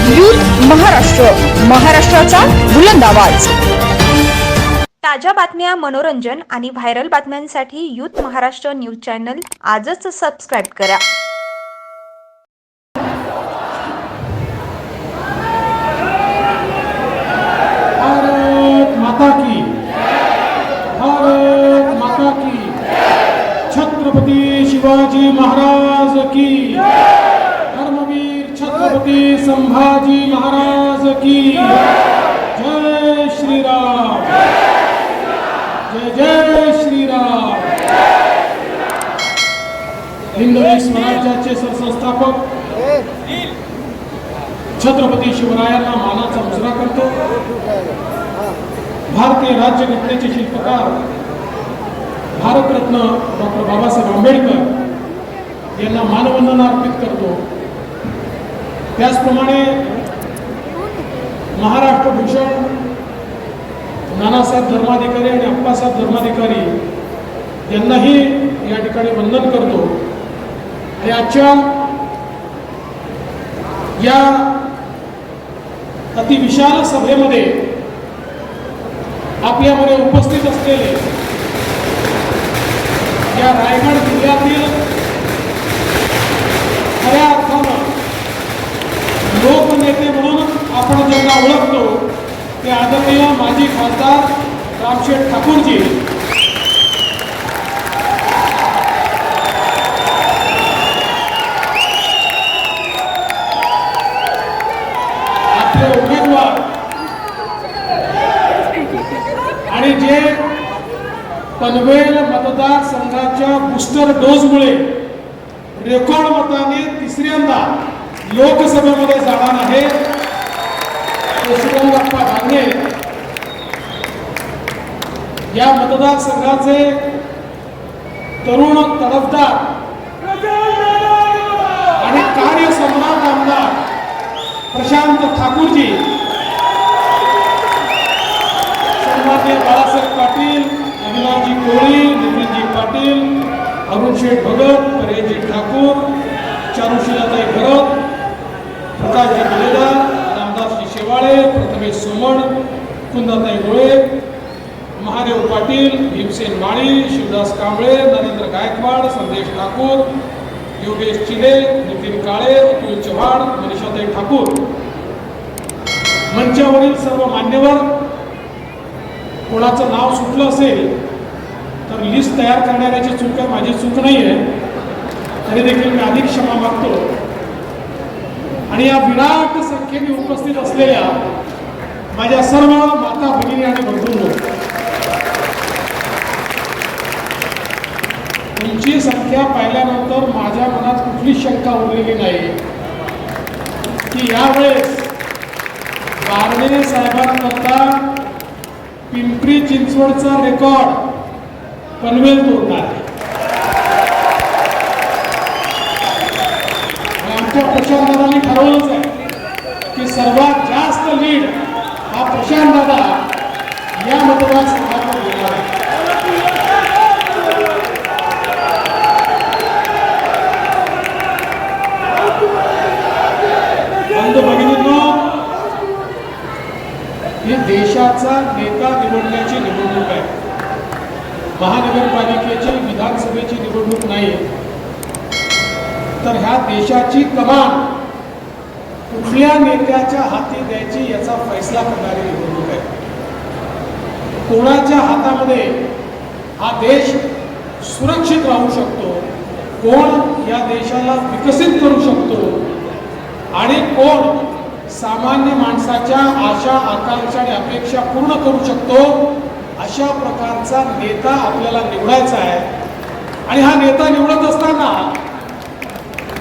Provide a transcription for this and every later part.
Youth Maharashtra, महाराष्ट्राचा बुलंद आवाज। ताज्या बातम्या, मनोरंजन आणि व्हायरल बातम्यांसाठी यूथ महाराष्ट्र न्यूज चॅनल आजच सबस्क्राइब करा। भारत माता की, भारत माता की, छत्रपती शिवाजी महाराज की, धर्मवीर छत्रपती संभाजी महाराज की, जय श्रीराम, जय जय श्रीराम। हिंदवी स्वराज्याचे सरसंस्थापक छत्रपती शिवरायांना मानाचा मुजरा करतो। भारतीय राज्यघटनेचे शिल्पकार भारतरत्न डॉक्टर बाबासाहेब आंबेडकर यांना मानवंदना अर्पित करतो। त्याचप्रमाणे महाराष्ट्र भूषण नानासाहेब धर्माधिकारी आणि अप्पासाहेब धर्माधिकारी यांनाही या ठिकाणी वंदन करतो। आणि आजच्या या अतिविशाल सभेमध्ये आपल्यामध्ये उपस्थित असलेले या रायगड जिल्ह्यातील खऱ्या अर्थानं लोकनेते म्हणून आपण ज्यांना ओळखतो ते आदरणीय माजी खासदार रामशेठ ठाकूरजी, आपले उमेदवार आणि जे पनवेल मतदारसंघाच्या बूस्टर डोसमुळे रेकॉर्ड मताने तिसऱ्यांदा लोकसभेमध्ये जाणार आहे यशवंतप्पा डांगे या मतदारसंघाचे तरुण तडफदार आणि कार्यसम्राट आमदार प्रशांत ठाकूरजी, सन्माननीय बाळासाहेब पाटील, अभिलाषजी कोळी, नितीनजी पाटील, अरुण शेठ भगत, परेशजी ठाकूर, चारुशिलाताई भरत, प्रकाशजी बलेदार, रामदासजी शेवाळे, प्रथमेश सोमण, कुंदाताई गोळे, महादेव पाटील, भीमसेन माळी, शिवदास कांबळे, नरेंद्र गायकवाड, संदेश ठाकूर, योगेश चिले, नितीन काळे, अतुल चव्हाण, मनीषाताई ठाकूर, मंचावरील सर्व मान्यवर, कोणाचं नाव सुटलं असेल तर लिस्ट तयार करणाऱ्याची चूक आहे, माझी चूक नाही आहे, तरी देखील मी अधिक क्षमा मागतो। आणि या विराट संख्येने उपस्थित असलेल्या माझ्या सर्व माता भगिनी आणि बंधूंनो, तुमची संख्या पाहिल्यानंतर माझ्या मनात कुठली शंका उरलेली नाही की यावेळेस बारणे साहेबांकरता पिंपरी चिंचवडचा रेकॉर्ड पनवेल तोडणार आहे। आमच्या प्रशांत दादांनी ठरवलंच आहे की सर्वात जास्त लीड हा प्रशांत दादा या मतदारसंघातून देणार आहे। बंधू भगिनींनो, ही देशाचा नेता निवडण्याची निवडणूक आहे, महानगरपालिकेची विधानसभेची निवडणूक नाही। तर ह्या देशाची कमान कुठल्या नेत्याच्या हाती द्यायची याचा फैसला करणारी निवडणूक आहे। कोणाच्या हातामध्ये हा देश सुरक्षित राहू शकतो, कोण या देशाला विकसित करू शकतो आणि कोण सामान्य माणसाच्या आशा आकांक्षा आणि अपेक्षा पूर्ण करू शकतो, अशा प्रकारचा नेता आपल्याला निवडायचा आहे। आणि हा नेता निवडत असताना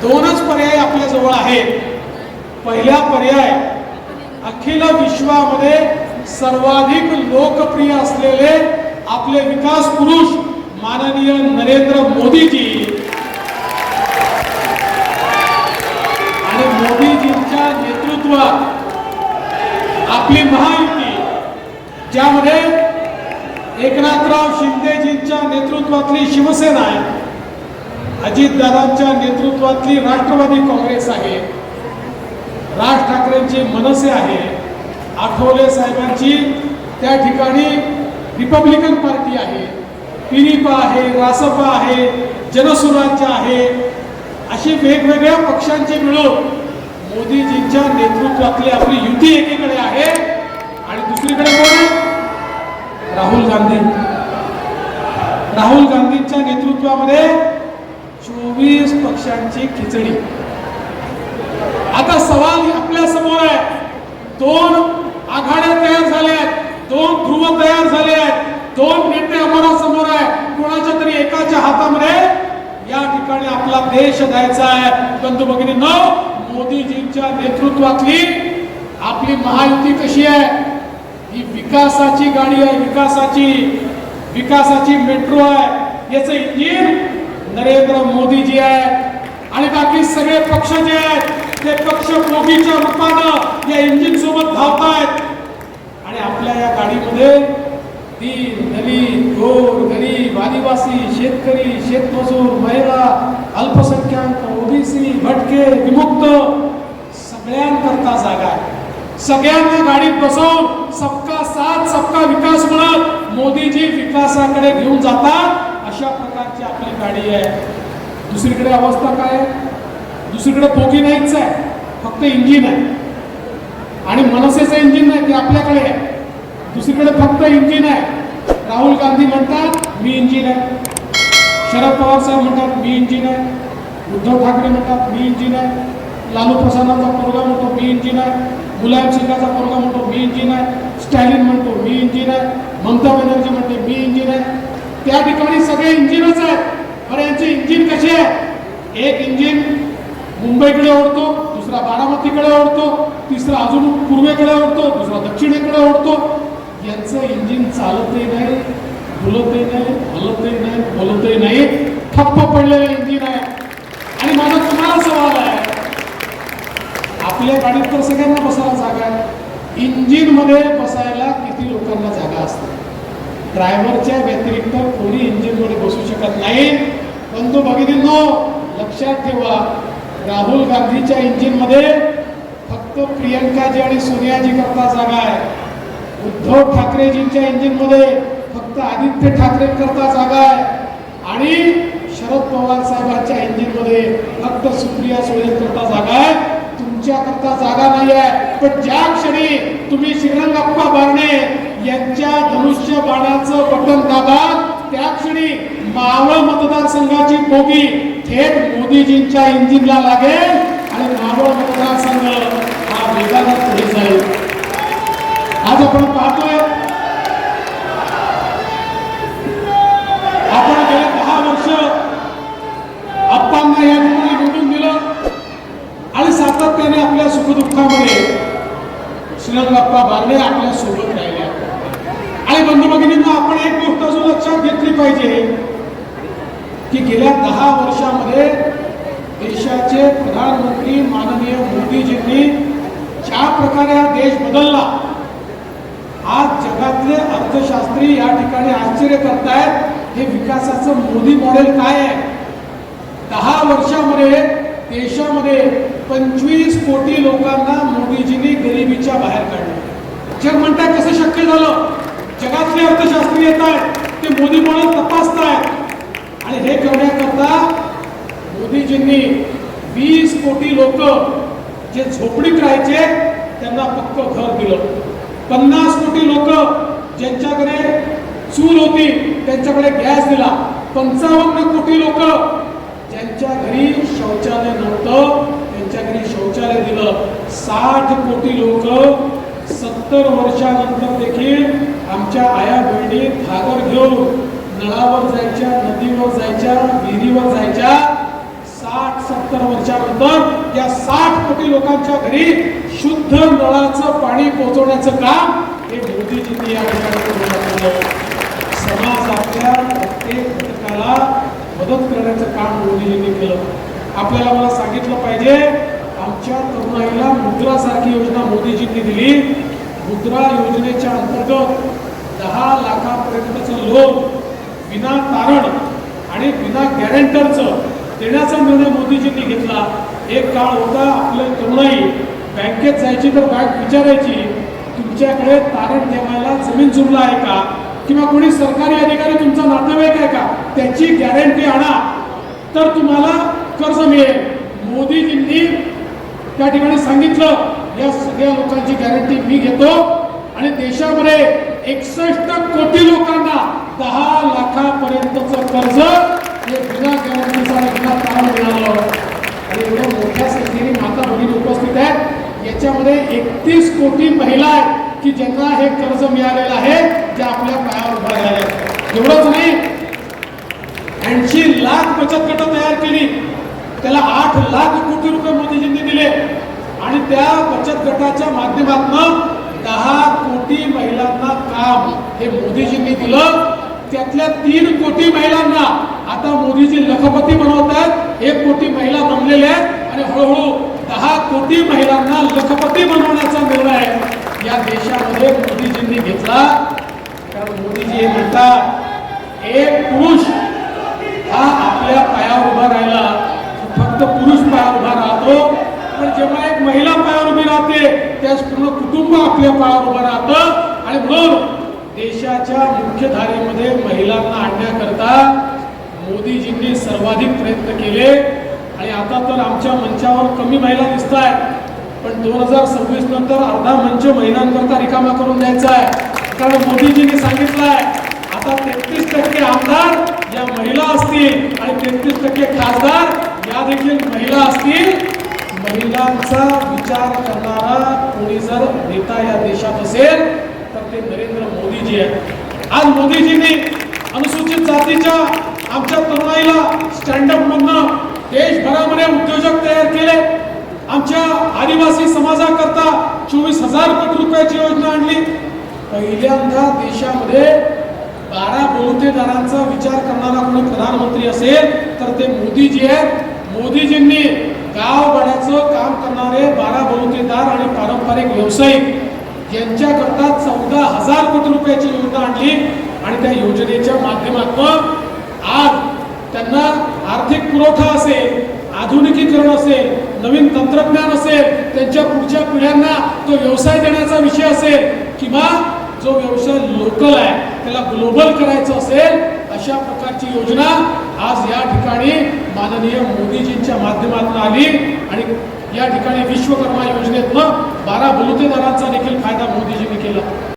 दोनच पर्याय आपल्या जवळ आहेत। पहिला पर्याय, अखिल विश्वामध्ये सर्वाधिक लोकप्रिय असलेले आपले विकास पुरुष माननीय नरेंद्र मोदीजी, आणि मोदीजींच्या नेतृत्वात आपली महायुती, ज्यामध्ये एकनाथराव शिंदेजींच्या नेतृत्वातली शिवसेना आहे, अजितदादांच्या नेतृत्वातली राष्ट्रवादी काँग्रेस आहे, राज ठाकरेंची मनसे आहे, आठवले साहेबांची त्या ठिकाणी रिपब्लिकन पार्टी आहे, पिरिपा आहे, रासपा आहे, जनसुराज्य आहे, अशी वेगवेगळ्या पक्षांचे मिळून मोदीजींच्या नेतृत्वातली आपली युती एकीकडे आहे आणि दुसरीकडे कोण आहे? राहुल गांधी. राहुल गांधींच्या नेतृत्वामध्ये 24 पक्षांची खिचडी. आता सवाल आपल्या समोर आहे, 2 आघाड्या तयार झाल्या आहेत, 2 ध्रुव तयार झाले आहेत, 2 नेते आम्हाला समोर आहे. कोणाच्या तरी एकाच्या हातामध्ये या ठिकाणी आपला देश द्यायचा आहे. बंधू भगिनींनो, मोदीजींच्या नेतृत्वातली आपली महायुती कशी आहे? ही विकासाची गाडी आहे, विकासाची मेट्रो आहे. याचं इंजिन नरेंद्र मोदीजी आहे आणि बाकी सगळे पक्ष जे आहेत ते पक्ष बोगीच्या रूपानं या इंजिन सोबत धावतायत. आणि आपल्या या गाडीमध्ये दीन दलित, गोर गरीब, आदिवासी, शेतकरी, शेतमजूर, महिला, अल्पसंख्याक, ओबीसी, भटके, विमुक्त सगळ्यांकरता जागा आहे. सगळ्यांना गाडीत बसवून सबका साथ सबका विकास म्हणत मोदीजी विकासाकडे घेऊन जातात. अशा प्रकारची आपली गाडी आहे. दुसरीकडे अवस्था काय आहे? दुसरीकडे बोगी नाहीच आहे, फक्त इंजिन आहे. आणि मनसेचं इंजिन नाही, ते आपल्याकडे आहे. दुसरीकडे फक्त इंजिन आहे. राहुल गांधी म्हणतात मी इंजिन आहे, शरद पवार साहेब म्हणतात मी इंजिन आहे, उद्धव ठाकरे म्हणतात मी इंजिन आहे, लालू प्रसादांचा पोरगा म्हणतो मी इंजिन आहे, मुलायम सिंगाचा पोरगा म्हणतो मी इंजिन आहे, स्टॅलिन म्हणतो मी इंजिन आहे, ममता बॅनर्जी म्हणते मी इंजिन आहे. त्या ठिकाणी सगळे इंजिनच आहेत. बरं, यांचे इंजिन कसे आहे? एक इंजिन मुंबईकडे ओढतो, दुसरा बारामतीकडे ओढतो, तिसरा अजून पूर्वेकडे ओढतो, दुसरा दक्षिणेकडे ओढतो. यांचं इंजिन चालतही नाही, डुलतही नाही, हलतही नाही, बोलतही नाही, ठप्प पडलेलं इंजिन आहे. आणि माझा तुम्हाला सवाल आहे, आपल्या गाडीत तर सगळ्यांना बसायला जागा आहे, इंजिन मध्ये बसायला किती लोकांना जागा असते? ड्रायव्हरच्या व्यतिरिक्त कोणी इंजिन मध्ये बसू शकत नाही. बंधू भगिनींनो, लक्षात ठेवा, राहुल गांधीच्या इंजिन मध्ये फक्त प्रियंकाजी आणि सोनियाजी करता जागा आहे. उद्धव ठाकरेजींच्या इंजिन मध्ये फक्त आदित्य ठाकरे करता जागा आहे. आणि शरद पवार साहेबांच्या इंजिन मध्ये फक्त सुप्रिया सुळे करता जागा आहे. तुमच्या करता जागा नाही आहे. पण ज्या क्षणी तुम्ही श्रीरंगप्पा बारणे यांच्या धनुष्य बाणाचं बटन दाबा, त्या क्षणी मावळ मतदारसंघाची बोगी थेट मोदीजींच्या इंजिनला लागेल आणि मावळ मतदारसंघ हा वेगाने पुढे जाईल. आज आपण पाहतोय, आपण गेले 10 वर्ष आप्पांना या ठिकाणी निवडून दिलं आणि सातत्याने आपल्या सुखदुःखामध्ये श्रीरंगप्पा बारणे आपल्या सोबत राहिले. आणि बंधू भगिनींना, आपण एक गोष्ट अजून लक्षात घेतली पाहिजे की गेल्या 10 वर्षामध्ये देशाचे प्रधानमंत्री माननीय मोदीजींनी ज्या प्रकारे हा देश बदलला, आज जगातले अर्थशास्त्री या ठिकाणी आश्चर्य करतायत हे विकासाचं मोदी मॉडेल काय आहे. 10 वर्षामध्ये देशामध्ये 25 कोटी लोकांना मोदीजींनी गरिबीच्या बाहेर काढले. जग म्हणतात कसं शक्य झालं? जगातले अर्थशास्त्री येत आहेत, ते मोदी मॉडेल तपासतायत आणि हे करण्याकरता मोदीजींनी 20 कोटी लोक जे झोपडीत राहायचे त्यांना पक्क घर दिलं. 50 कोटी लोक ज्यांच्याकडे चूल होती त्यांच्याकडे गॅस दिला. 55 कोटी लोक ज्यांच्या घरी शौचालय नव्हतं त्यांच्या घरी शौचालय दिलं. 60 कोटी लोक 70 वर्षानंतर देखील आमच्या आया बहिणी घागर घेऊन नळावर जायच्या, नदीवर जायच्या, विहिरीवर जायच्या. 60-70 वर्षानंतर या 60 कोटी लोकांच्या घरी शुद्ध नळाचं पाणी पोहोचवण्याचं काम हे मोदीजींनी या ठिकाणी केलं. समाजातल्या प्रत्येक घटकाला मदत करण्याचं काम मोदीजींनी केलं. आपल्याला मला सांगितलं पाहिजे, आमच्या तरुणाईला मुद्रासारखी योजना मोदीजींनी दिली. मुद्रा योजनेच्या अंतर्गत 10 लाखापर्यंतचं लोन विना तारण आणि विना गॅरेंटरचं देण्याचा निर्णय मोदीजींनी घेतला. एक काळ होता आपले तरुणाई बँकेत जायची तर बँक विचारायची तुमच्याकडे तारण ठेवायला जमीन जुमला आहे का, किंवा कोणी सरकारी अधिकारी तुमचा नातेवाईक आहे का, त्याची गॅरंटी आणा तर तुम्हाला कर्ज मिळेल. मोदीजींनी त्या ठिकाणी सांगितलं या सगळ्या लोकांची गॅरंटी मी घेतो आणि देशामध्ये 61 कोटी लोकांना 10 लाखापर्यंतचं कर्ज हे बिना गॅरंटीचा आणि बिना तारण मिळालं. आणि एवढ्या मोठ्या संख्येने माता भगिनी उपस्थित आहेत. याच्यामध्ये 31 कोटी महिला आहेत की ज्यांना हे कर्ज मिळालेलं आहे, जे आपल्या पायावर उभा राहिल्या आहेत. एवढंच नाही, 80 लाख बचत गट तयार केली, त्याला 8 लाख कोटी रुपये मोदीजींनी दिले आणि त्या बचत गटाच्या माध्यमातून 10 कोटी महिलांना काम हे मोदीजींनी दिलं. त्यातल्या 3 कोटी महिलांना आता मोदीजी लखपती बनवतात. 1 कोटी महिला बनलेल्या आहेत आणि हळूहळू 10 कोटी महिलांना लखपती बनवण्याचा निर्णय या देशामध्ये मोदीजींनी घेतला. कारण मोदीजी हे म्हणतात एक पुरुष हा आपल्या पायावर उभा राहिला, फक्त पुरुष पायावर उभा राहतो, पण जेव्हा एक महिला पायावर उभी राहते त्यास पूर्ण कुटुंब आपल्या पायावर उभं राहतं. आणि म्हणून देशाच्या मुख्यधारेमध्ये महिलांना आणण्याकरता मोदीजींनी सर्वाधिक प्रयत्न केले. आणि आता तर आमच्या मंचावर कमी महिला दिसत आहेत, पण 2026 नंतर अर्धा मंच महिलांकरता रिकामा करून द्यायचा आहे. कारण मोदीजींनी सांगितलं आहे आता 33% आमदार या महिला असतील आणि 33% खासदार या देखील महिला असतील. महिलांचा विचार करणारा कोणी जर नेता या देशात असेल तर ते नरेंद्र मोदीजी आहेत. आज मोदीजींनी अनुसूचित जातीच्या आमच्या तरुणाईला स्टँडअप मधनं देशभरामध्ये उद्योजक तयार केले. आमच्या आदिवासी समाजाकरता 24,000 कोटी रुपयाची योजना आणली. पहिल्यांदा देशामध्ये 12 बलुतेदारांचा विचार करणारा कोणी प्रधानमंत्री असेल तर ते मोदीजी आहेत. मोदीजींनी गाववाड्याचं काम करणारे 12 बलुतेदार आणि पारंपरिक व्यावसायिक यांच्याकरता 14,000 कोटी रुपयाची योजना आणली आणि त्या योजनेच्या माध्यमातून आज त्यांना आर्थिक पुरवठा असेल, आधुनिकीकरण असेल, नवीन तंत्रज्ञान असेल, त्यांच्या पुढच्या पिढ्यांना तो व्यवसाय देण्याचा विषय असेल किंवा जो व्यवसाय लोकल आहे त्याला ग्लोबल करायचं असेल, अशा प्रकारची योजना आज या ठिकाणी माननीय मोदीजींच्या माध्यमातून आली. आणि या ठिकाणी विश्वकर्मा योजनेतनं 12 बलुतेदारांचा देखील फायदा मोदीजींनी केला.